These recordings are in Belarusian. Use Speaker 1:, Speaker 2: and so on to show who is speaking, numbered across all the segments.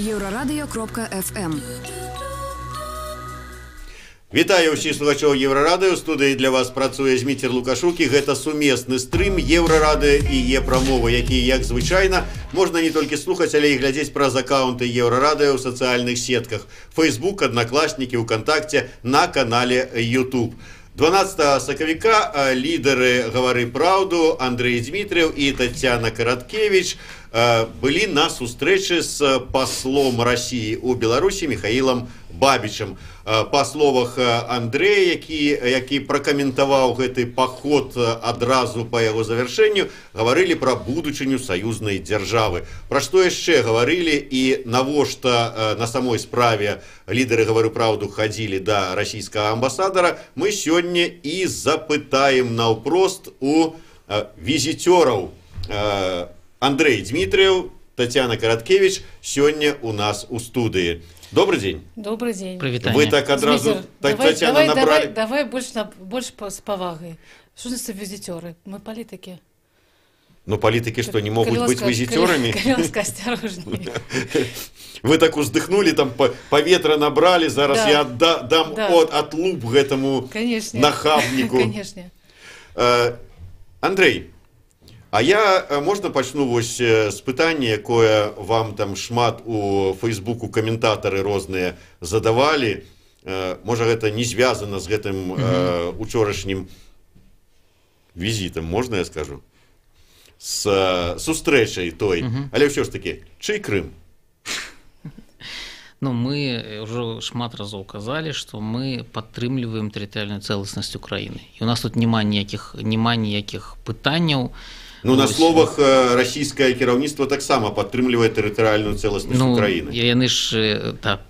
Speaker 1: Еврорадио.FM.
Speaker 2: Вітаю ўсіх слухачоў Еврорадыё. У студыі для вас працуе Зміцер Лукашук, і гэта сумесны стрым Еврорадыё і Е-прамовы, які, як звычайна, можна не толькі слухаць, але і глядзець праз акаунты Еврорадыё ў сацыяльных сетках: Facebook, Одноклассники, ВКонтакте, на канале YouTube. 12 сакавіка лідары «Гавары праўду» Андрей Дмитрiew і Тацяна Караткевич былі на сустрэчы з паслом России у Беларусі Михаилом Бабичем. Па словах Андрэя, які пракаментаваў гэты паход адразу па яго завяршэнню, гаварылі пра будучыню саюзнай дзяржавы. Пра што яшчэ гаварылі і навошта на самой справе лідары «Гавары праўду» хадзілі да расійскага амбасадара, мы сёння і запытаем наўпрост у візітёраў. Андрей Дмитрiew, Татьяна Караткевич сёння у нас у студыі. Добрый день.
Speaker 3: Добрый день.
Speaker 2: Привитание. Вы так одразу Татьяна набрали.
Speaker 3: Давай больше с повагой. Что за визитеры? Мы политики.
Speaker 2: Ну, политики что, не могут быть визитерами?
Speaker 3: Калёнска, осторожнее.
Speaker 2: Вы так уздыхнули, там поветра набрали, зараз я дам отлуп гэтому нахабнику.
Speaker 3: Конечно.
Speaker 2: Андрей, а я, можна пачну вось з пытання, якое вам там шмат у Фейсбуку каментатары розныя задавалі. Можа, гэта не звязана з гэтым учорашнім візітам, можна я скажу? З сустрэчай той. Але ўсё ж такі, чый Крым?
Speaker 4: Ну, мы уже шмат разоў казалі, што мы падтрымліваем тэрытарыяльную цэласнасць Украіны. І у нас тут няма ніякіх пытанняў.
Speaker 2: Ну, на словах расійскае кіраўніцтва таксама падтрымлівае тэрытарыяльную цэласнасць Украіны.
Speaker 4: Яны ж, так,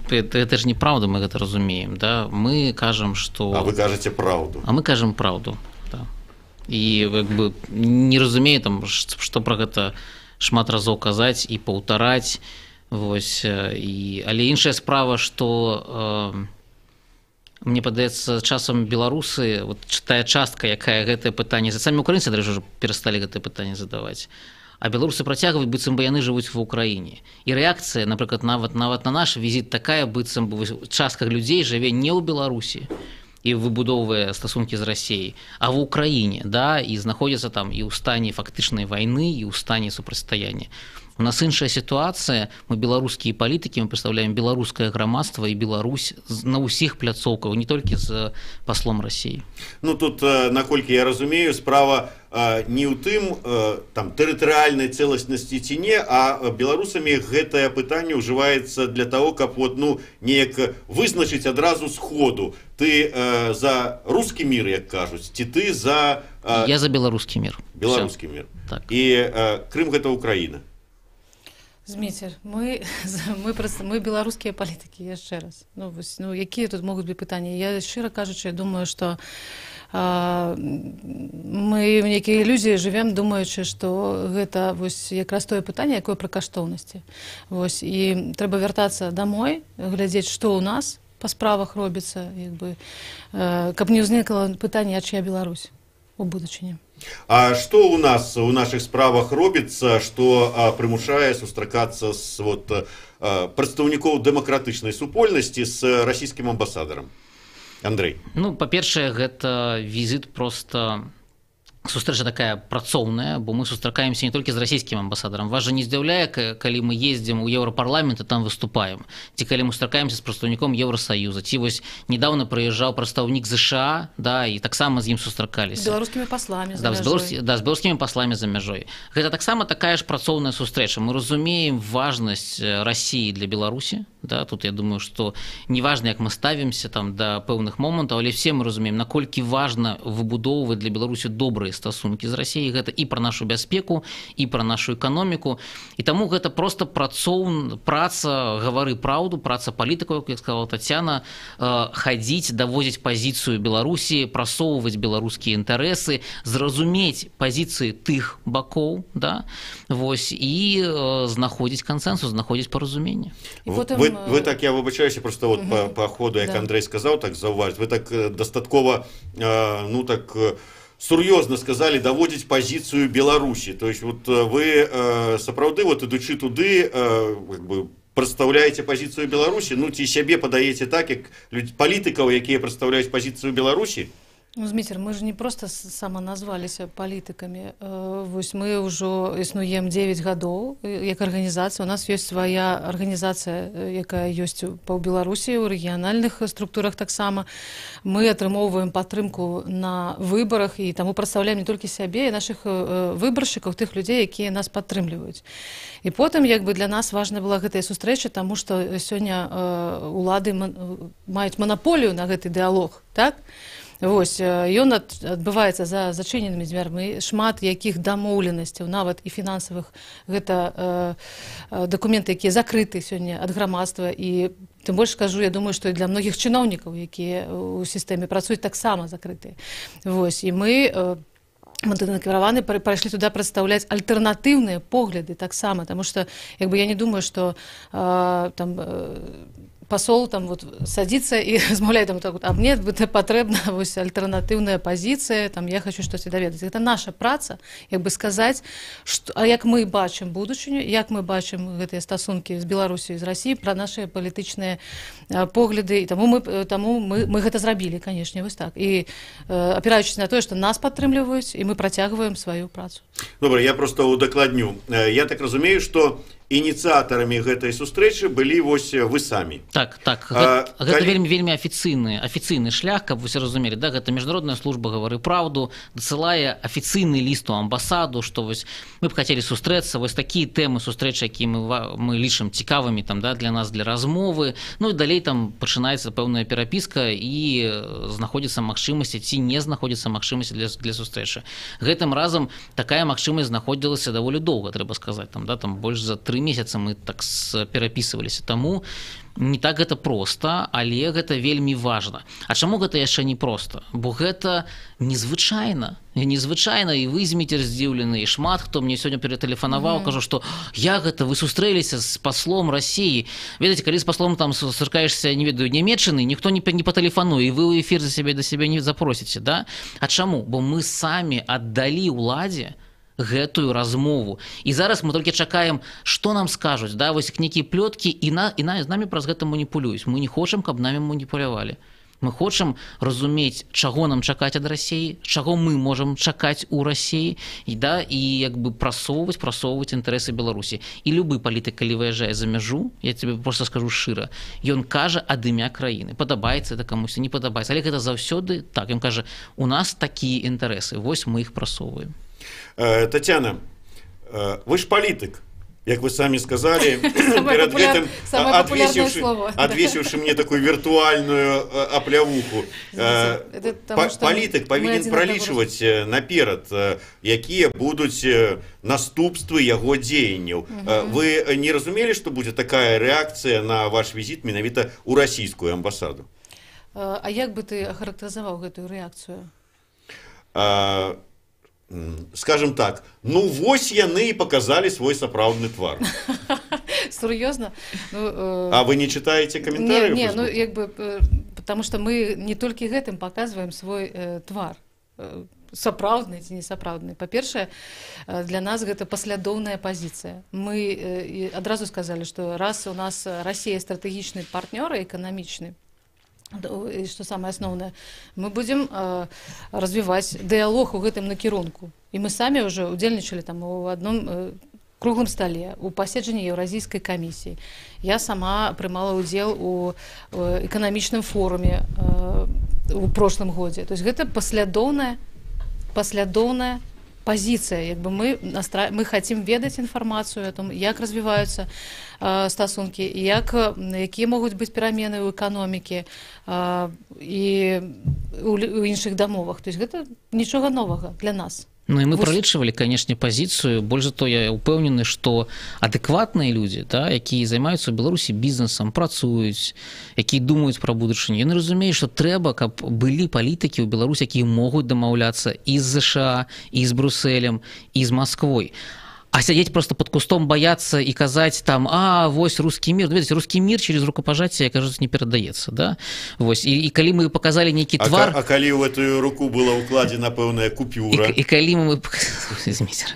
Speaker 4: гэта ж неправда, мы гэта разумеем, да? Мы кажам, што...
Speaker 2: А вы кажаце праўду.
Speaker 4: А мы кажам праўду, да. І, як бы, не разумею, там, што пра гэта шмат разоў казаць і паўтараць, вось, але іншая справа, што... Мне падаецца, часам беларусы, вот тая частка, якая гэтае пытанне, самі украінцы, дарэчы, ўжо перасталі гэтае пытанне задаваць, а беларусы працягваюць, быццам бы яны жывуць ва ўкраіне. І рэакцыя, напрыклад, нават на наш візіт такая, быццам бы частка людзей жыве не ў Беларусі і выбудоўвае стасункі з Расіяй, а ва ўкраіне, да, і знаходзіцца там і ў стане фактычнай вайны, і ў стане супрацьстаяння. У нас іншая сітуацыя, мы беларускія палітыкі, мы прадстаўляем беларускае грамадства і Беларусь на ўсіх пляцоўках, не толькі з паслом Расіі.
Speaker 2: Ну, тут, наколькі я разумею, справа не ў тым, там, тэрытарыяльнай цэласнасці ці не, а беларусамі гэтае пытанне ўжываецца для таго, каб, ну, неяк вызначыць адразу сходу. Ты за рускі мір, як кажуць, ці ты за...
Speaker 4: Я за беларускі мір.
Speaker 2: Беларускі мір.
Speaker 4: Так.
Speaker 2: І Крым гэта Украіна.
Speaker 3: Зміцер, мы беларускія палітыкі, яшчэ раз. Ну, якія тут могуць быць пытанні? Я, шчыра кажучы, думаю, што мы в нейкай ілюзіі жывем, думаючы, што гэта вось якраз тое пытанне, якое пра каштоўнасці. Вось, і трэба вяртацца дамой, глядзець, што ў нас па справах робіцца, як бы, каб не ўзнікла пытанне, а чыя Беларусь у будучыні.
Speaker 2: А што ў нас у нашых справах робіцца, што прымушае сустракацца з прадстаўнікоў дэмакратычнай супольнасці з расійскім амбасадарам? Андрей.
Speaker 4: Ну, па-першае, гэта візіт проста... Сустрэча такая працоўная, бо мы сустракаемся не толькі з расійскім амбасадарам. Вас жа не здзіўляе, калі мы ездзім у Еўрапарламент і там выступаем, ці калі мы сустракаемся з прадстаўніком Еўрасаюза, ці вось недавно прыязджаў прадстаўнік ЗША, да, і таксама з ім сустракаліся.
Speaker 3: З беларускімі пасламі за мяжой.
Speaker 4: Да, з беларускімі пасламі за мяжой. Гэта таксама такая ж працоўная сустрэча. Мы разумеем важнасць Расіі для Беларусі. Да, тут я думаю, што неважна, як мы ставімся там да пэўных момантаў, але все мы разумеем, наколькі важна выбудоўваць для Беларусі добрыя стасункі з Расіяй. Гэта і пра нашу бяспеку, і пра нашу эканоміку. І таму гэта проста праца «Гавары праўду», праца палітыкаў, як сказала Тацяна, хадзіць, давозіць пазіцыю Беларусі, прасоўваць беларускія інтарэсы, зразумець пазіцыі тых бакоў, да, вось, і знаходзіць кансэнсус, знаходзіць паразуменне.
Speaker 2: Вы так, я вибачаюся, просто от по ходу, як Андрей сказав, так зауважити, ви так достатково, ну так, сур'ёзна сказали даводзіць пазіцыю Беларусі. То есть вот вы сапраўды вот ідучы туды как бы прадстаўляеце пазіцыю Беларусі, ну ці сябе падаеце так, як палітыкаў, якія прадстаўляюць пазіцыю Беларусі?
Speaker 3: Ну, Зміцер, мы ж не просто саманазваліся палітыкамі. Вось мы ўжо існуем 9 гадоў як арганізацыя. У нас ёсць свая арганізацыя, якая ёсць па Беларусі, у рэгіянальных структурах таксама. Мы атрымоўваем падтрымку на выбарах і таму прадстаўляем не толькі сябе і нашых выбаршчыкаў, тых людзей, якія нас падтрымліваюць. І потым як бы для нас важна была гэтая сустрэча, таму што сёння улады маюць манаполію на гэты дыялог, так? Вось, ён адбываецца за зачыненымі дзвярмі, шмат якіх дамоўленасцяў, нават і фінансавых, гэта дакументы, якія закрыты сёння ад грамадства, і тым больш скажу, я думаю, што і для многіх чыноўнікаў, якія ў сістэме працуюць, таксама закрытыя. Вось, і мы накіраваны прайшлі туды прадстаўляць альтэрнатыўныя погляды таксама, таму што як бы я не думаю, што там пасол там вот садится и размаўляе там так вот, а мне патрэбна вось альтэрнатыўная пазіцыя, там я хочу штосьці даведаць. Гэта наша праца, як бы сказаць, што, а як мы бачым будучыню, як мы бачым гэтыя стасункі з Беларусю і з Расіяй, пра нашы палітычныя погляды, і таму мы гэта зрабілі, канешне, вось так. І апіраючыся на тое, што нас падтрымліваюць, і мы працягваем сваю працу.
Speaker 2: Добра, я просто удакладню. Я так разумею, што ініцыятарамі гэтай сустрэчы былі вось вы самі.
Speaker 4: Так. Гэта вельмі афіцыйны шлях, каб вы все разумелі, да, гэта міжнародная служба «Гавары праўду» дасылае афіцыйны ліст у амбасаду, што вось мы б хацелі сустрэцца, вось такія тэмы сустрэчы, якія мы лічым цікавымі там, да, для нас, для размовы. Ну і далей там пачынаецца пэўная перапіска і знаходзіцца магчымасць ці не знаходзіцца магчымасць для сустрэчы. Гэтым разам такая магчымасць знаходзілася даволі доўга, трэба сказаць, там, да, там больш за 3 месяца мы так перапісваліся, таму не так гэта проста, але гэта вельмі важна. А чаму гэта яшчэ не проста? Бо гэта незвычайна, і вы, Зміцер, здзіўлены, і шмат хто мне сёння ператэлефанаваў, кажу, што вы сустрэліся з паслом Расіі. Ведаеце, калі з паслом там сустракаешся, не ведаю, Нямецчыны, ніхто не патэлефануе, і вы ў эфір да сябе не запросіце, да? А чаму? Бо мы самі аддалі ўладзе гэтую размову. І зараз мы толькі чакаем, што нам скажуць, да, вось нейкія плёткі, і з намі праз гэта маніпулююць. Мы не хочам, каб намі маніпулявалі. Мы хочам разумець, чаго нам чакаць ад Расіі, чаго мы можам чакаць у Расіі, і, да, і як бы прасоўваць інтарэсы Беларусі. І любы палітык, калі выязджае за мяжу, я тебе просто скажу шчыра, ён кажа ад імя краіны. Падабаецца это камусьці, не падабаецца. Але гэта заўсёды так. Ён кажа, у нас такія інтарэсы, вось мы іх прасоўваем.
Speaker 2: Тетяна, вы ж палітык, як вы самі сказали, перед гэтым адвесіўшы мне такую віртуальную аплявуху. Палітык павінен пралічваць наперад, якія будуць наступствы яго дзеянняў. Вы не разумелі, што будзе такая рэакцыя на ваш візіт менавіта ў расійскую амбасаду?
Speaker 3: А як бы ты ахарактарызаваў гэтую рэакцыю?
Speaker 2: Скажем так, ну вось яны і паказалі свой сапраўдны твар.
Speaker 3: Сур'ёзна?
Speaker 2: А вы не читаете каментарыяў?
Speaker 3: Не, ну як бы, потому что мы не толькі гэтым паказваем свой твар. Сапраўдны ці несапраўдны. Па-першае, для нас гэта паслядоўная пазіцыя. Мы адразу сказалі, што раз у нас Расія стратэгічны партнёр эканамічны, і што самае асноўнае, мы будзем развіваць дыялог у гэтым накірунку. І мы самі ўжо удзельнічалі там у адном круглым стале, у паседжанні Еўразійскай камісіі. Я сама прымала ўдзел у эканамічным форуме у прошлым годзе. То есть гэта паслядоўная пазіцыя, як бы мы хацім ведаць інфармацыю о том, як развіваюцца стасункі, якія могуць быць перамены ў эканомікі і ў іншых дамовах. То есть гэта нічога новага для нас.
Speaker 4: Ну і мы пралічвалі, канешне, пазіцыю. Больш за то, я ўпэўнены, што адэкватныя людзі, да, якія займаюцца ў Беларусі бізнесам, працуюць, якія думаюць пра будучыню, яны разумеюць, што трэба, каб былі палітыкі ў Беларусі, якія могуць дамаўляцца і з ЗША, і з Брусэлем, і з Масквой. А сядзець просто под кустом, бояться и казаць там, вось русский мир. Видите, русский мир через рукопожатие, кажется, не передаецца, да? Вось. И коли мы показали некий твар...
Speaker 2: А коли в эту руку была укладена пэўная купюра?
Speaker 4: И коли мы... Извините.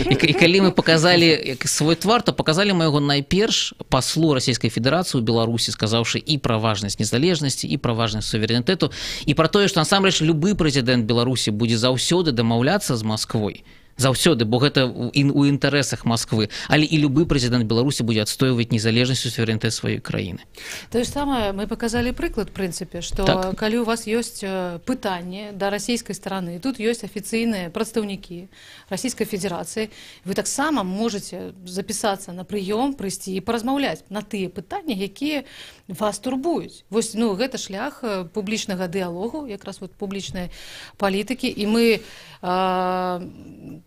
Speaker 4: И коли мы показали свой твар, то показали мы его найперш послу Российской Федерации в Беларуси, сказавши и про важность незалежности, и про важность суверенитету, и про то, что насамрэч любы президент Беларуси будет заўсёды домаўляться с Москвой. Заўсёды, бо гэта у інтарэсах Москвы, але і любы прэзідэнт Беларусі будзе адстойваць незалежнасць і суверэнітэт сваёй краіны.
Speaker 3: То же самое мы показали прыклад, в принципе, что
Speaker 4: так.
Speaker 3: Калі у вас ёсць пытанне да расійскай стороны, тут ёсць афіцыйныя прадстаўнікі Расійскай Федерацыі, вы таксама можете запісацца на прыём, прыйсці і паразмаўляць на тыя пытанні, якія вас турбуюць. Вось, гэта шлях публічнага дыялогу, якраз вот публічнай палітыкі, і мы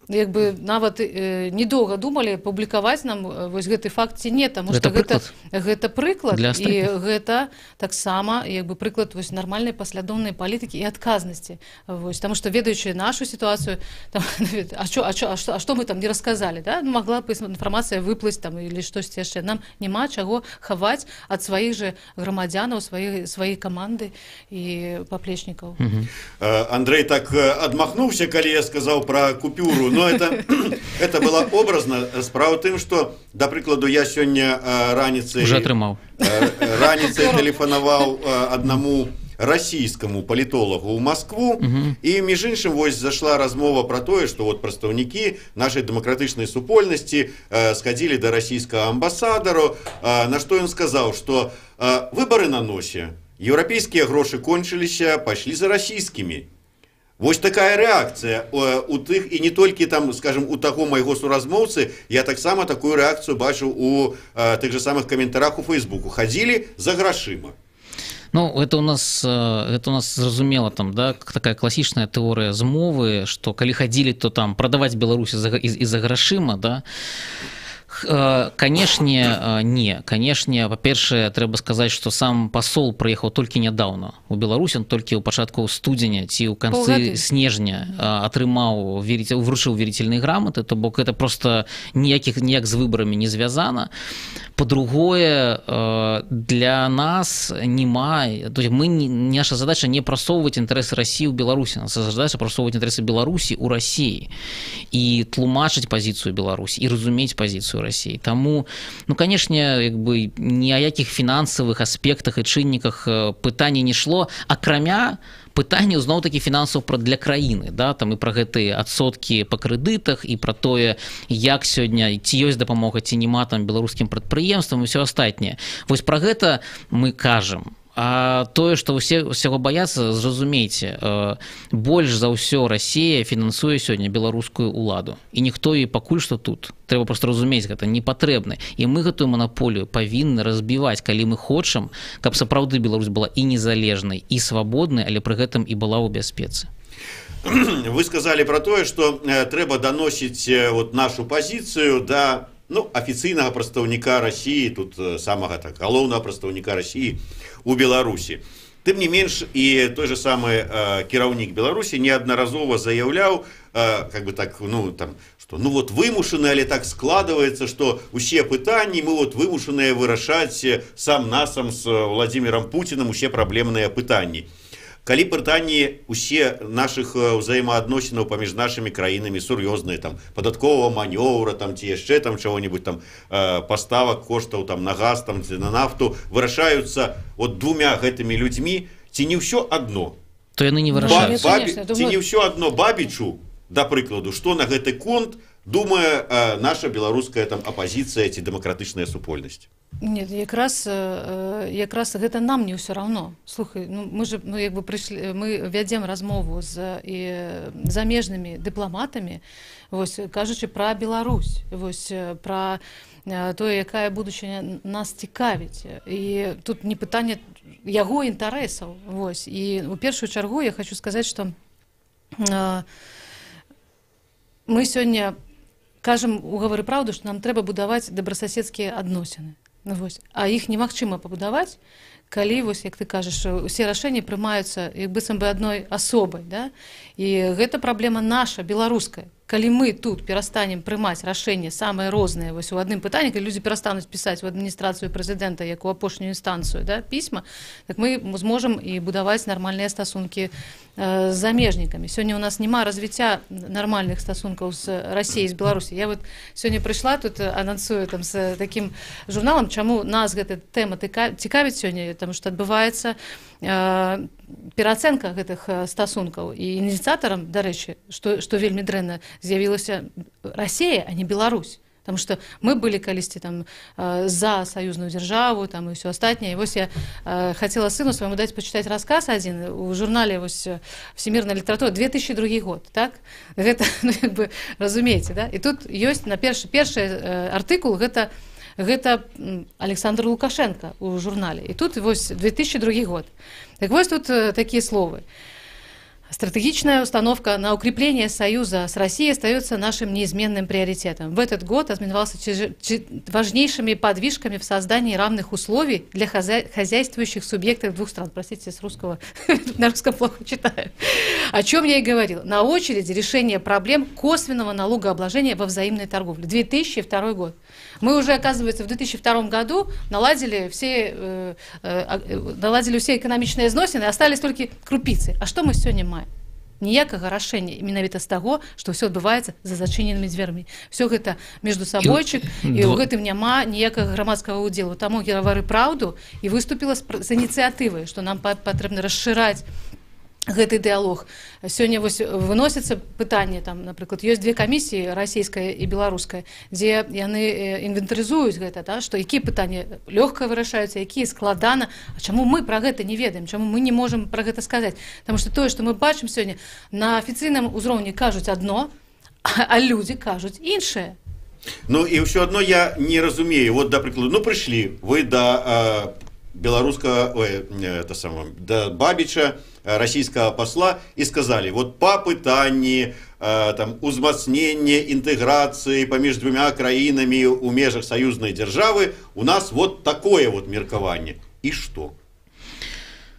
Speaker 3: нават недоўга думалі публікаваць нам вось гэты факт ці не, таму што гэта прыклад, і гэта таксама прыклад вось нармальнай паслядоўнай палітыкі і адказнасці. Вось, таму што ведаючы нашу сітуацыю, а што мы там не расказалі, да? Магла б інфармацыя выплыць там или штосьці яшчэ. Нам няма чаго хаваць ад сваіх же грамадзянаў, сваёй каманды і паплечнікаў.
Speaker 2: Андрей так адмахнуўся, калі я сказаў пра купюру, но это было образно. Справа тым, што, да прыкладу, я сёння раніцай
Speaker 4: уже атрымаў.
Speaker 2: Раніцай тэлефанаваў аднаму расійскаму палітолагу ў Москву, і між іншым вось зашла размова пра тое, што вот прадстаўнікі нашай дэмакратычнай супольнасці схадзілі да расійскага амбасадару, на што ён сказаў, што выбары на носе, еўрапейскія грошы кончыліся, пайшлі за расійскімі. Вось такая рэакцыя у тых, і не толькі там, скажем, у таго майго суразмоўцы, я таксама такую рэакцыю бачыў у тых же самых каментарах у Фейсбуку. Хадзілі за грашыма.
Speaker 4: Это у нас зразумела там, да, такая класічная тэорыя змовы, што калі хадзілі, то там прадаваць Беларусь і-за грашыма, да. Канешне, не. Канешне, па-першае, трэба сказаць, што сам пасол прыехаў толькі нядаўна у Беларусь, он толькі ў пачатку студзеня ці ў канцы снежня вручыў верительныя граматы, то бок гэта проста ніяк з выбарамі не звязана. По-другое, для нас няма, то есть наша задача не прасоўваць інтарэсы России ў Беларусі, наша задача прасоўваць інтарэсы Беларусі ў России і тлумачыць пазіцыю Беларусі і разумець пазіцыю России. Таму, канешне, ні о якіх фінансавых аспектах і чынніках пытанне не шло, акрамя пытанняў зноў-такі фінансаў для краіны, да, там і пра гэтыя адсоткі па крэдытах, і пра тое, як сёння, ці ёсць дапамога, ці няма там беларускім прадпрыемствам і ўсё астатняе. Вось пра гэта мы кажам. А тое, што ўсяго баяцца, зразумейце, больш за ўсё Расія фінансуе сёння беларускую ўладу. І ніхто і пакуль што тут. Трэба проста разумець, гэта не патрэбна. І мы гэтую манаполію павінны разбіваць, калі мы хочам, каб сапраўды Беларусь была і незалежнай, і свабоднай, але пры гэтым і была ў бяспецы.
Speaker 2: Вы сказалі пра тое, што трэба даносіць нашу пазіцыю да афіцыйнага прадстаўніка России, тут самага галоўнага прадстаўніка России у Беларусі. Тым не менш, і той же самы кіраўнік Беларусі неаднаразова заяўляў, што вымушаны, але так складваецца, што усе пытанні мы вымушаныя вырашаць сам-насам з Владимиром Путиным усе праблемныя пытанні. Калі пытанні усе нашых ўзаемаадносінаў паміж нашымі краінамі сур'ёзныя, там падатковага манёўра, там ці яшчэ там чаго-небудзь там паставак коштаў там на газ, там ці на нафту вырашаюцца двумя гэтымі людзьмі, ці не ўсё адно?
Speaker 4: То яны не вырашаюцца.
Speaker 2: Ці не ўсё адно Бабічу, да прыкладу, што на гэты конт думае наша беларуская там апазіцыя ці дэмакратычная супольнасць?
Speaker 3: Нет, якраз гэта нам не ўсё равно. Слухай, мы вядзем размову з замежнымі дыпламатамі, кажучы пра Беларусь, пра тое, якая будучыня нас цікавіць. І тут не пытанне яго інтарэсаў. І у першую чаргу я хочу сказаць, што мы сёння кажам у «Гавары праўду», што нам трэба будаваць добрасаседскія адносіны. А іх немагчыма пабудаваць, калі вось як ты кажаш, усе рашэнні прымаюцца як быццам бы адной асобай, да? І гэта праблема наша беларуская. Калі мы тут перастанем прымаць рашэнні самыя розныя вось у адным пытанні, калі людзі перастануць пісаць у адміністрацыю прэзідэнта як у апошнюю інстанцыю, да, пісьма, так мы зможам і будаваць нармальныя стасункі з замежнікамі. Сёння у нас няма развіцця нармальных стасункаў з Расіяй, з Беларусі. Я вот сёння прыйшла тут, анансую там з такім журналам, чаму нас гэта тэма цікавіць сёння, таму што адбываецца пераацэнка гэтых стасункаў. І ініцыятарам, дарэчы, што вельмі дрэнна, з'явілася Расія, а не Беларусь. Потому что мы были калісьці там за саюзную дзяржаву там, і ўсё астатняе. І вось я хацела сыну свайму даць пачытаць расказ адзін у журнале вось «Всемирная літаратура», 2002 год. Так? Гэта, ну, як бы, разумееце, да? І тут ёсць на першы артыкул, гэта Александр Лукашенко у журнале. І тут вось 2002 год. Так вось тут такие словы. Стратегичная установка на укрепление союза с Россией остается нашим неизменным приоритетом. В этот год ознаменовался важнейшими подвижками в создании равных условий для хозяйствующих субъектов двух стран. Простите, с русского, на русском плохо читаю. О чем я и говорил. На очереди решение проблем косвенного налогообложения во взаимной торговле. 2002 год. Мы уже, оказывается, в 2002 году наладили все экономичные зносины, остались только крупицы. А что мы сегодня маем? Ніякага рашэння менавіта з таго, што ўсё адбываецца за зачыненымі дзвярмі. Всё гэта міжду сабойчык, і ў гэтым няма ніякага грамадскага ўдзелу. Таму я гавару праўду і выступіла з ініцыятывай, што нам патрэбна расшыраць гэты дыалог. Сёння вось выносіцца пытанне, там, напрыклад, ёсць две камісіі, расійская і беларуская, дзе яны інвентарызуюць гэта, да, што якія пытанні лёгка вырашаюцца, якія складана. А чаму мы пра гэта не ведаем? Чаму мы не можам пра гэта сказаць? Таму што тое, што мы бачым сёння, на афіцыйным узроўні кажуць адно, а людзі кажуць іншае.
Speaker 2: Ну і ўсё адно я не разумею. Вот, да прыкладу, ну прыйшлі вы да беларускага, да Бабіча, российского посла, и сказали, вот по пытанні там, узмацнення інтэграцыі паміж двумя краінамі у межах саюзнай дзяржавы у нас вот такое вот меркаванне. И что?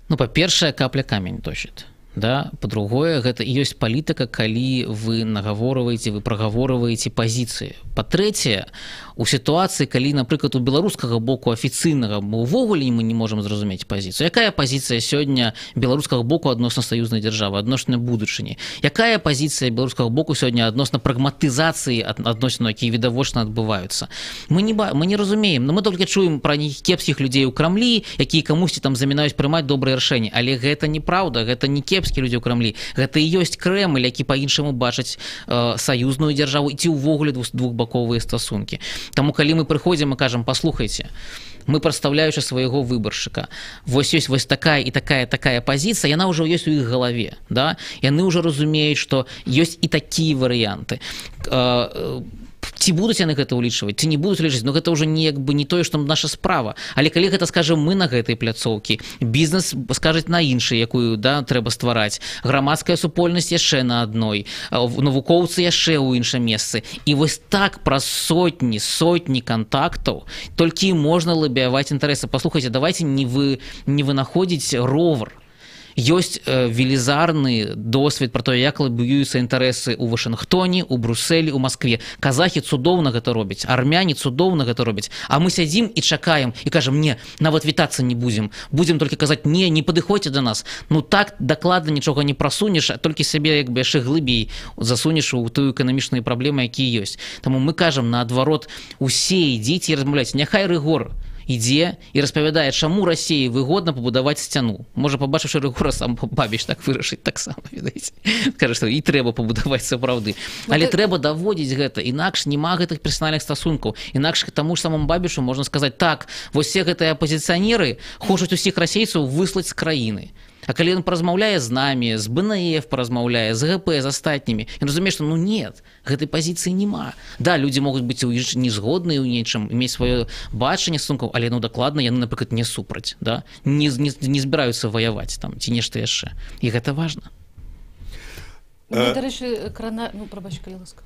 Speaker 4: Ну, па-першае, капля камень точит. Да? По-другое, гэта і ёсць палітыка, калі вы нагаворваеце, вы прагаворваеце пазіцыі. Па-трэцяе, у сітуацыі, калі, напрыклад, у беларускага боку афіцыйнага мы ўвогуле мы не можам зразумець пазіцыю. Якая пазіцыя сёння беларускага боку адносна саюзнай дзяржавы, адносна будучыні? Якая пазіцыя беларускага боку сёння адносна прагматызацыі адносінаў, якія відавочна адбываюцца? Мы не разумеем, но мы толькі чуем пра кепскіх людзей у Крамлі, якія камусьці там замінаюць прымаць добрыя рашэнні, але гэта неправда, гэта не кепскія людзі ў Крамлі. Гэта і ёсць Крэмль, які па-іншаму бачыць саюзную дзяржаву ці ўвогуле двухбаковыя стасункі. Таму калі мы прыходзім і кажам, паслухайце, мы прадстаўляючы свайго выбаршчыка, вось ёсць вось такая і такая пазіцыя, яна ўжо ёсць у іх галаве, да? Яны ўжо разумеюць, што ёсць і такія варыянты. Ці будуць яны гэта ўлічваць, ці не будуць улічваць, но гэта ўжо не тое, што наша справа. Але калі гэта скажам мы на гэтай пляцоўкі, бізнес скажаць на іншай, якую, да, трэба ствараць, грамадская супольнасць яшчэ на адной, навукоўцы яшчэ ў іншым месцы. І вось так праз сотні кантактаў толькі можна лабіяваць інтарэсы. Паслухайце, давайте не вынаходзіць ровар. Ёсць велізарны досвед пра тое, як лабіююцца інтарэсы ў Вашынгтоне, у Брусэлі, у Маскве. Казахі цудоўна гэта робяць, армяне цудоўна гэта робяць. А мы сядзім і чакаем і кажам, не, нават вітацца не будзем. Будзем толькі казаць, не падыходзьце да нас. Ну так дакладна нічога не прасунеш, а толькі сябе як бы яшчэ глыбей засунеш у тую эканамічныя праблемы, якія ёсць. Таму мы кажам, наадварот, усе ідзіце і размаўляйце. Няхай Рыгор ідзе і распавядае, чаму Расіі выгодна пабудаваць сцяну. Можа, пабачыўшы Рыгора, сам Бабіч так вырашыць таксама, ведаеце. Кажа, што і трэба пабудаваць сапраўды. Але трэба даводзіць гэта, інакш няма гэтых персанальных стасункаў. Інакш таму ж самому Бабічу можна сказаць, так, вось все гэтыя апозіцыянеры хочуць усіх расейцаў выслаць з краіны. А калі ён паразмаўляе з намі, з БНФ паразмаўляе, з ГП, з астатнімі, ён разумее, што ну нет, гэтай пазіцыі няма. Да, людзі могуць быць не згодныя ў нечым, мець сваё бачанне стасункаў, але ну дакладна яны, напрыклад, не супраць, да? Не збіраюцца ваяваць там ці нешта яшчэ. І гэта важна.
Speaker 3: Дарэчы, прабач, калі ласка.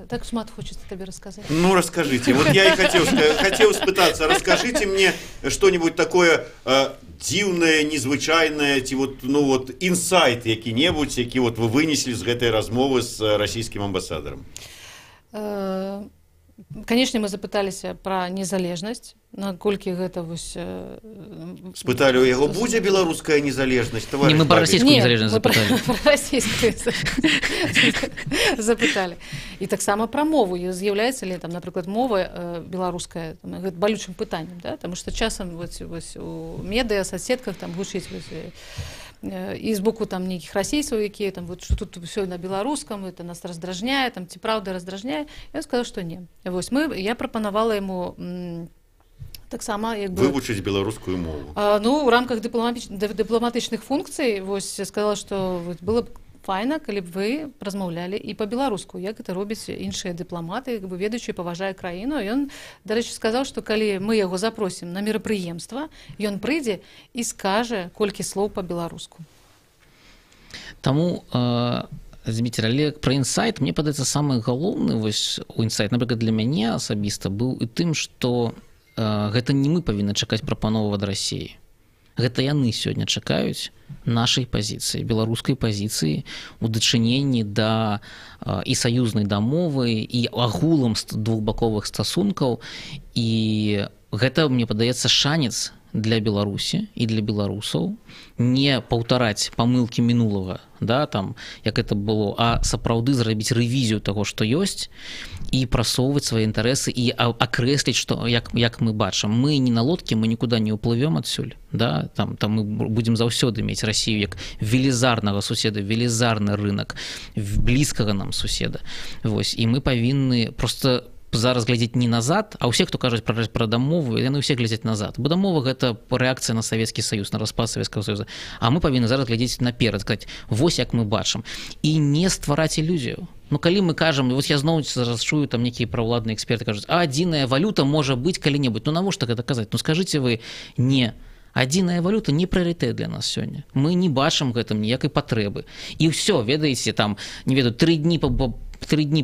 Speaker 3: Так шмат хочется тебе рассказать.
Speaker 2: Ну, расскажите. Вот я и хотел спытаться. Расскажите мне что-нибудь такое дзіўнае, незвычайнае, ці вот, ну, вот, інсайт які-небудзь, які вот вы вынеслі з гэтай размовы з расійскім амбасадарам.
Speaker 3: Конечно, мы запыталіся пра незалежнасць, наколькі гэта вось...
Speaker 2: Спыталі, у яго будзе беларуская незалежнасць?
Speaker 4: Не, мы пра расійскую незалежнасць запыталі.
Speaker 3: Пра расійскую запыталі. І таксама пра мову. З'яўляецца ли, там, напрыклад, мова беларуская балючым пытаннем, да? Таму што часам вось у медыа, соцсетках там гучыць і з боку там нейкіх расійцаў, якія там вот, что тут все на беларускам, это нас раздражняе, там ці праўда раздражняе. Я сказала, што не. Вось я прапанавала яму таксама як бы
Speaker 2: вывучыць беларускую мову.
Speaker 3: Ну, у рамках дыпламатычных функцый вось сказала, што было б файна, калі б вы размаўлялі і па-беларуску, як гэта робяць іншыя дыпламаты, як бы ведаючы, паважае краіну. Ён, дарэчы, сказаў, што калі мы яго запросім на мерапрыемства, ён прыйдзе і скажа колькі слоў па-беларуску.
Speaker 4: Таму, Зміцер, але пра інсайт, мне падаецца, самы галоўны вось у інсайт, напрыклад, для мяне асабіста быў і тым, што гэта не мы павінны чакаць прапанову ад Расіі. Гэта яны сёння чакаюць нашай пазіцыі, беларускай пазіцыі у дачыненні да і саюзнай дамовы, і агулам двухбаковых стасункаў. І гэта, мне падаецца, шанец для Беларусі і для беларусаў не паўтараць памылкі мінулага, да, там, як это было, а сапраўды зрабіць рэвізію таго, што ёсць, і прасоўваць свае інтарэсы і акрэсліць, што як мы бачым, мы не на лодке, мы нікуды не ўплывем адсюль, да, там мы будзем заўсёды мець Расію як велізарнага суседа, велізарны рынок, блізкага нам суседа. Вось, і мы павінны просто зараз глядзець не назад, а ўсе, хто кажуць пра дамову, яны ўсе глядзяць назад. Бо дамова – гэта рэакцыя на Савецкі Саюз, на распад Савецкага Саюза. А мы павінны зараз глядзець наперад, сказаць, вось як мы бачым. І не ствараць ілюзію. Ну, калі мы кажам, вось я зноў зараз чую, там некія правладныя эксперты кажуць, а адзіная валюта можа быць калі-небудзь. Ну, навошта гэта казаць? Ну, скажыце вы, не. Адзіная валюта не прыярытэт для нас сёння. Мы не бачым гэтым ніякай патрэбы. І ўсё, ведаеце, там, не ведаю, 3 дні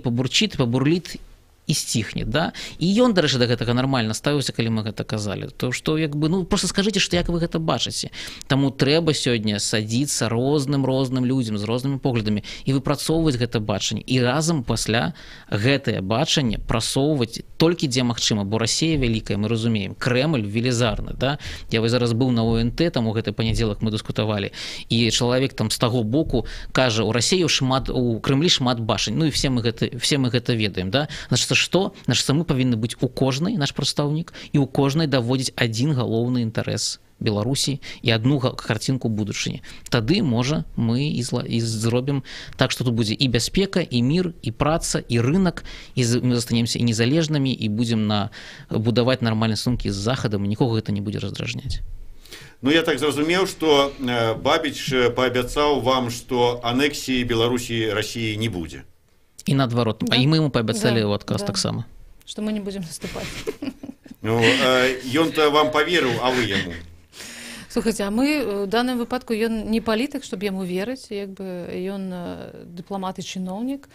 Speaker 4: пабурчыць, пабурліт, і сціхне, да? І ён, дарэчы, да гэтага нармальна ставіўся, калі мы гэта казалі. То што, як бы, ну, просто скажыце, што як вы гэта бачыце. Таму трэба сёння садзіцца розным людзям з рознымі поглядамі і выпрацоўваць гэта бачанне. І разам пасля гэтае бачанне прасоўваць толькі дзе магчыма, бо Расія вялікая, мы разумеем, Крэмль велізарны, да? Я вось зараз быў на ОНТ, там у гэты панядзелак мы дыскутавалі, і чалавек там з таго боку кажа, у Расіі у Крэмлі шмат бачань. Ну і все мы гэта ведаем, да? Значыць, што? Значыць, мы павінны быць у кожнай, наш прадстаўнік, і у кожнай даводзіць адзін галоўны інтарэс Беларусі і адну карцінку будучыні. Тады, можа, мы і зробім так, што тут будзе і бяспека, і мір, і праца, і рынак, і мы застанемся і незалежнымі, і будзем будаваць нармальныя стасункі з Захадам, і нікога гэта не будзе раздражняць.
Speaker 2: Ну, я так зразумеў, што Бабіч паабяцаў вам, што анексіі Беларусі Расіі не будзе.
Speaker 4: І наадварот, да? І мы ему паабяцалі ў адказ таксама.
Speaker 3: Што мы не будзем наступаць.
Speaker 2: Ну, ён-то вам паверыў, а вы яму?
Speaker 3: Слухайце, а мы ў даным выпадку, ён не палітык, щоб яму верыць, як бы ён дыпламат і чыноўнік.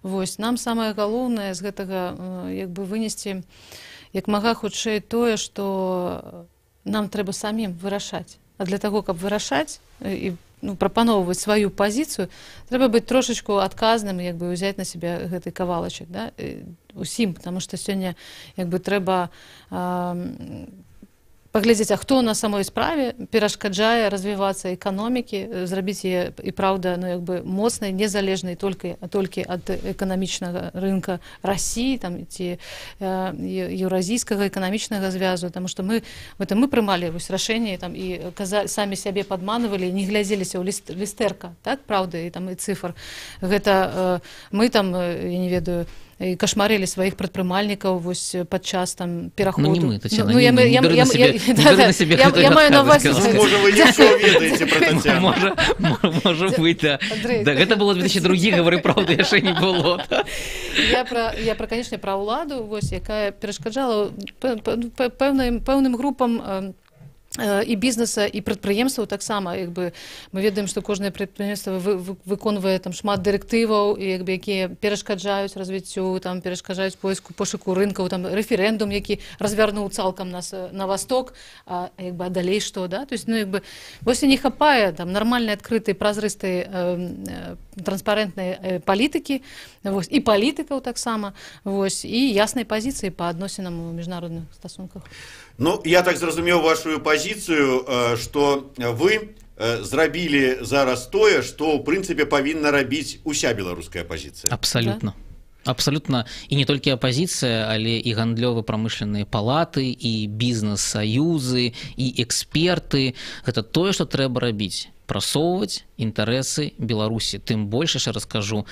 Speaker 3: Вось, нам самае галоўнае з гэтага як бы вынесці як мага хутчэй тое, што нам трэба самім вырашаць. А для таго, каб вырашаць і прапаноўваць сваю пазіцыю, трэба быць трошачку адказным, як бы ўзяць на сябе гэты кавалачак, да? Усім, потому што сёння як бы трэба паглядзець, а хто на самой справе перашкаджае развівацца эканомікі, зрабіць яе і праўда, ну, як бы моцнай, незалежнай толькі ад эканамічнага рынка Расіі там, ці еўразійскага эканамічнага звязу, таму што мы прымалі вось рашэнне там, і самі сябе падманывалі, не глядзеліся ў лістэрка, так, праўда, і там і цыфр. Гэта мы там, я не ведаю, і кашмарылі сваіх прадпрымальнікаў вось падчас там пераходу.
Speaker 4: Ну, не мы, Тацяна, не бяры на сябе гэтую
Speaker 3: я маю на ўвазе.
Speaker 2: Можа, вы не ўсё ведаеце пра Тацяну.
Speaker 4: Можа быць, да. Гэта было 2002, гавары праўду, яшчэ не было.
Speaker 3: Я пра, канечне, пра ўладу, вось, якая перашкаджала пэўным групам і бізнеса, і прадпрыемстваў таксама, як бы мы ведаем, што кожнае прадпрыемства выконвае там шмат дырэктываў, і як бы якія перашкаджаюць развіццю, там перашкаджаюць пошуку рынкаў, там рэферэндум, які развярнуў цалкам нас на восток, а як бы далей што, да? То есть, ну як бы вось і не хапае там нармальнай, адкрытай, празрыстай, транспарэнтнай палітыкі, вось, і палітыкаў таксама, вось, і яснай пазіцыі па адносінам у міжнародных стасунках.
Speaker 2: Ну, я так зразумеў вашу пазіцыю, што вы зрабілі зараз тое, што ў прынцыпе павінна рабіць уся беларуская апазіцыя.
Speaker 4: Абсалютна. Абсалютна. І не толькі апазіцыя, але і гандлёва-прамышленныя палаты, і бізнес-саюзы, і эксперты. Гэта тое, што трэба рабіць. Прасоўваць інтарэсы Беларусі. Тым больш, яшчэ раскажу,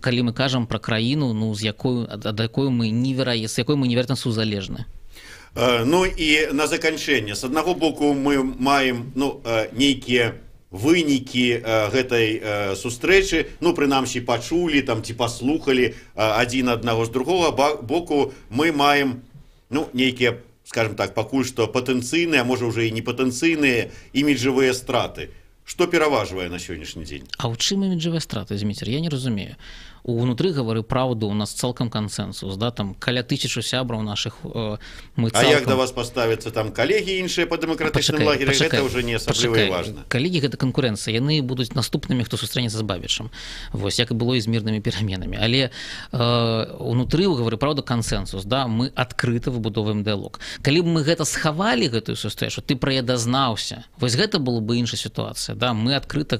Speaker 4: калі мы кажам пра краіну, ну, з якой мы невероятна сузалежны.
Speaker 2: Ну і на заканчэнне, з аднаго боку мы маем нейкія вынікі гэтай сустрэчы, ну прынамсі пачулі там ці паслухалі адзін аднаго, з другога боку мы маем нейкія, скажем так, пакуль што патэнцыйныя, а можа ўжо і непатэнцыйныя іміджавыя страты. Што пераважвае на сённяшні дзень?
Speaker 4: А ў чым іміджавыя страты, Зміцер? Я не разумею. Унутры, гавары праўду, у нас цалкам кансэнсус, да, там каля 1000 сябраў нашых мы цалкам...
Speaker 2: А як да вас паставяцца там калегі іншыя па дэмакратычным лагеры, гэта ўжо не асабліва важна.
Speaker 4: Калегі — гэта канкурэнцыя, яны будуць наступнымі, хто сустрэнецца з Бабічам. Вось, як і было і з мірнымі пераменамі. Але унутры, гавары праўда, кансэнсус, да, мы адкрыта выбудоўваем дыялог. Калі б мы гэта схавалі, гэтую сустрэчу, ты пра яе дазнаўся, вось гэта была бы іншая сітуацыя, да, мы адкрыта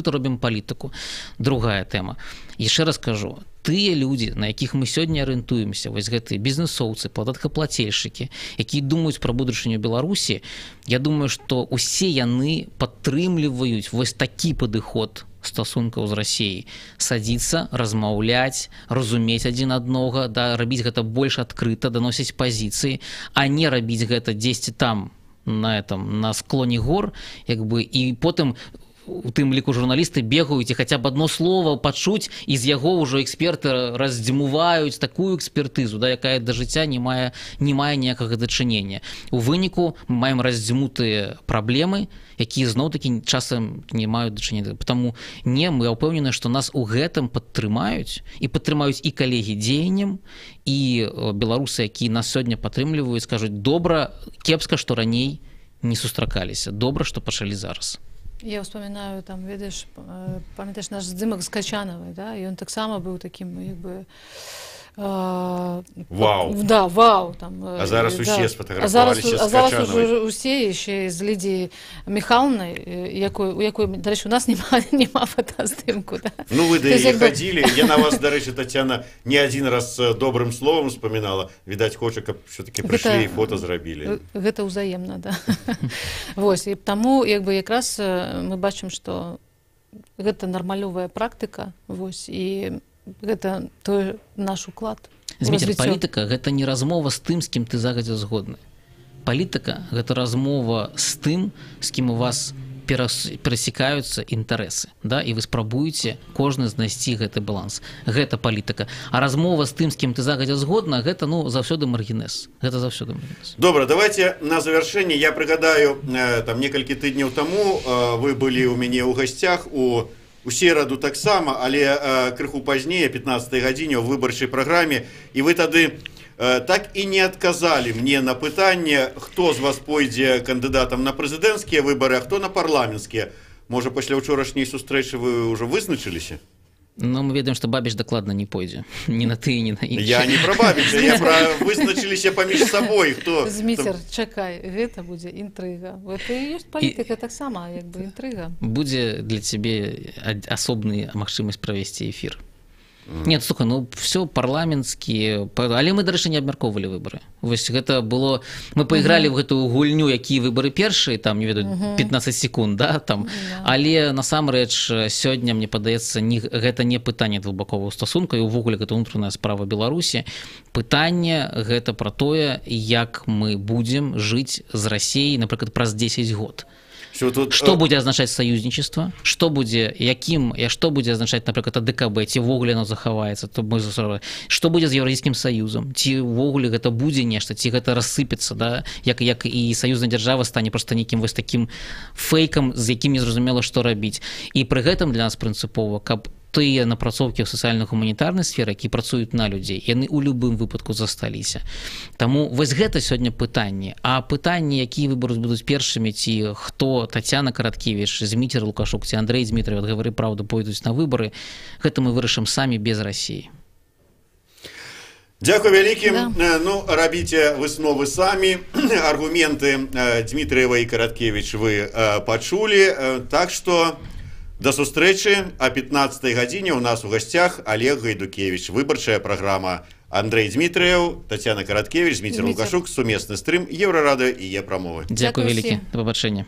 Speaker 4: робім палітыку. Другая тэма. Яшчэ раз кажу, тыя людзі, на якіх мы сёння арыентуемся, вось гэтыя бізнесоўцы, падаткаплацельшчыкі, якія думаюць пра будучыню Беларусі, я думаю, што усе яны падтрымліваюць вось такі падыход стасункаў з Расіяй. Садзіцца, размаўляць, разумець адзін аднога, да, рабіць гэта больш адкрыта, даносіць пазіцыі, а не рабіць гэта дзесьці там, на склоне гор, як бы, і потым у тым ліку журналісты бегаюць і хаця б адно слова пачуць, і з яго ўжо эксперты раздзьмуваюць такую экспертызу, да, якая да жыцця не мае ніякага дачынення. У выніку мы маем раздзьмутыя праблемы, якія зноў-такі часам не маюць дачынення. Таму мы ўпэўнены, што нас у гэтым падтрымаюць і калегі дзеяннем, і беларусы, якія нас сёння падтрымліваюць, скажуць: добра, кепска, што раней не сустракаліся, добра, што пачалі зараз.
Speaker 3: Я вспоминаю, там, ведаеш, памятаеш наш здымак з Качанавай, да, і ён таксама быў такім, як бы,
Speaker 2: вау.
Speaker 3: Да, вау. Там,
Speaker 2: а зараз усе сфотаграфаваліся з Качанавай.
Speaker 3: А зараз уже усе, ще з Лідією Михайловною, у якої, до речі, у нас нема фотоздымку. Да?
Speaker 2: Ну, ви да її ходили. Я на вас, до речі, Тетяна, не один раз добрым словом вспоминала. Відаць, хоча, каб все-таки прийшли і фото зрабілі.
Speaker 3: Гэта ўзаемна, да. Вось, і таму, як бы, якраз мы бачым, што гэта нармалёвая практыка, вось, і гэта той наш уклад.
Speaker 4: Зміцер, палітыка — гэта не размова з тым, з кім ты загадзя згодны. Палітыка — гэта размова з тым, з кім у вас перасекаюцца інтарэсы, да, і вы спрабуеце кожны знайсці гэты баланс. Гэта палітыка. А размова з тым, з кім ты загадзя згодна, гэта, заўсёды маргінез. Гэта заўсёды маргінез.
Speaker 2: Добра, давайте на завяршэнне. Я прыгадаю, там некалькі тыдняў таму вы былі ў мяне ў гасцях у сераду таксама, але крыху пазней, 15-й гадзіне ў выбарчай праграме, і вы тады так і не адказалі мне на пытанне, хто з вас пойдзе кандыдатам на прэзідэнцкія выбары, а хто на парламенцкія. Можа, пасля ўчорашняй сустрэчы вы ўжо вызначыліся?
Speaker 4: Ну, мы ведаем, што Бабіч дакладна не пойдзе. Ні на ты, ні на іншых.
Speaker 2: Я не пра Бабіча, я пра вызначыліся паміж сабой.
Speaker 3: Зміцер, чакай, гэта будзе інтрыга. Гэта і ёсць палітыка таксама, як бы інтрыга.
Speaker 4: Будзе для цябе асобная магчымасць правесці эфір. Нет, слухай, все парламенцкія, але мы, дарэчы, не абмяркоўвалі выбары. Вось гэта было, мы пайгралі ў гэтую гульню, якія выбары першыя, там, не ведаю, 15 секунд, да, там, але насамрэч сёння, мне падаецца, гэта не пытанне двухбаковага стасунка, і ўвогуле гэта ўнутраная справа Беларусі. Пытанне гэта пра тое, як мы будзем жыць з Расіяй, напрыклад, праз 10 год. Што будзе азначаць саюзнічества, што будзе азначаць, напрыклад, АДКБ, ці ўвогуле оно захаваецца, што будзе з Еўрапейскім саюзам, ці ўвогуле гэта будзе нешта, ці гэта рассыпецца, да? як і саюзная дзяржава стане проста нейкім вось такім фэйкам, з якім незразумела, што рабіць. І пры гэтым для нас прынцыпова, каб тыя напрацоўкі ў сацыяльна-гуманітарнай сферы, які працуюць на людзей, яны ў любым выпадку засталіся. Таму вось гэта сёння пытанне. А пытанні, якія выбары будуць першымі, ці хто Тацяна Караткевіч, Зміцер Лукашук, ці Андрэй Дзмітрыеў, гавары праўду, пойдуць на выбары, гэта мы вырашым самі без Расіі.
Speaker 2: Дзякуй вялікім. Ну, рабіце высновы самі. Аргументы Дзмітрыева і Караткевіч вы пачулі. Так што до сустрэчы о 15 гадзіне у нас у гасцях Олег Гайдукевич. Выбарчая праграма. Андрэй Дзмітрыеў, Тацяна Караткевіч, Зміцер Лукашук, сумесны стрым Еўрарадыё і Е-прамовы.
Speaker 4: Дзякуй вялікі. Да пабачэння.